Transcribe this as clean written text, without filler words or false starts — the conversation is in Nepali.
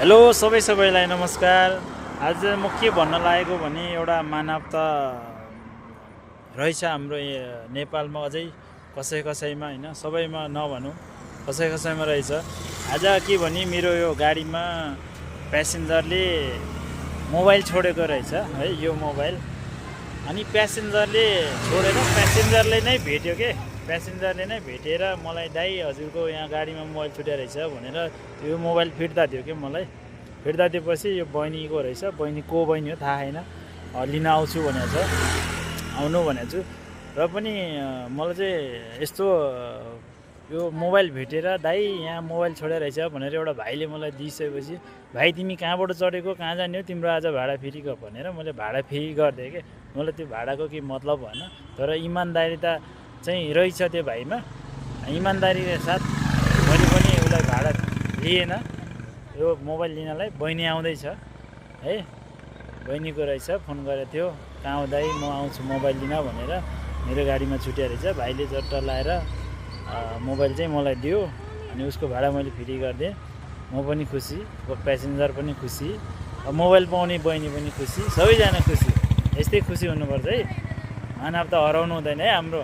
हेलो सबैलाई नमस्कार। आज म के भन्न लागेको भने एउटा मानवता रहेछ हाम्रो नेपालमा, अझै कसै कसैमा होइन, सबैमा नभनौँ, कसै कसैमा रहेछ। आज के भने मेरो यो गाडीमा प्यासेन्जरले मोबाइल छोडेको रहेछ है, यो मोबाइल। अनि प्यासेन्जरले छोडेर प्यासेन्जरले नै भेट्यो के, प्यासेन्जरले नै भेटेर मलाई दाइ हजुरको यहाँ गाडीमा मोबाइल छुट्या रहेछ भनेर यो मोबाइल फिर्ता दियो कि मलाई। फिर्ता दिएपछि यो बहिनीको रहेछ, बहिनी को बहिनी हो थाहा छैन, लिन आउँछु भनेको छ, आउनु भनेको छु। र पनि मलाई चाहिँ यस्तो यो मोबाइल भेटेर दाइ यहाँ मोबाइल छोडेर रहेछ भनेर एउटा भाइले मलाई दिइसकेपछि, भाइ तिमी कहाँबाट चढेको, कहाँ जाने हो, तिम्रो आज भाडा फेरि गर भनेर मैले भाडा फेरि गरिदिएँ कि। मलाई त्यो भाडाको केही मतलब भएन, तर इमान्दारिता चाहिँ रहेछ त्यो भाइमा। इमान्दारीका साथ मैले पनि उसलाई भाडा लिएन यो मोबाइल लिनलाई। बहिनी आउँदैछ है, बहिनीको रहेछ, फोन गरेको थियो, कहाँ हो दाइ म आउँछु मोबाइल लिन भनेर, मेरो गाडीमा छुट्या रहेछ। भाइले चट्ट लाएर मोबाइल चाहिँ मलाई दियो, अनि उसको भाडा मैले फ्री गरिदिएँ। म पनि खुसी, प्यासेन्जर पनि खुसी, मोबाइल पाउने बहिनी पनि खुसी, सबैजना खुसी। यस्तै खुसी हुनुपर्छ है, मानवता हराउनु हुँदैन है हाम्रो।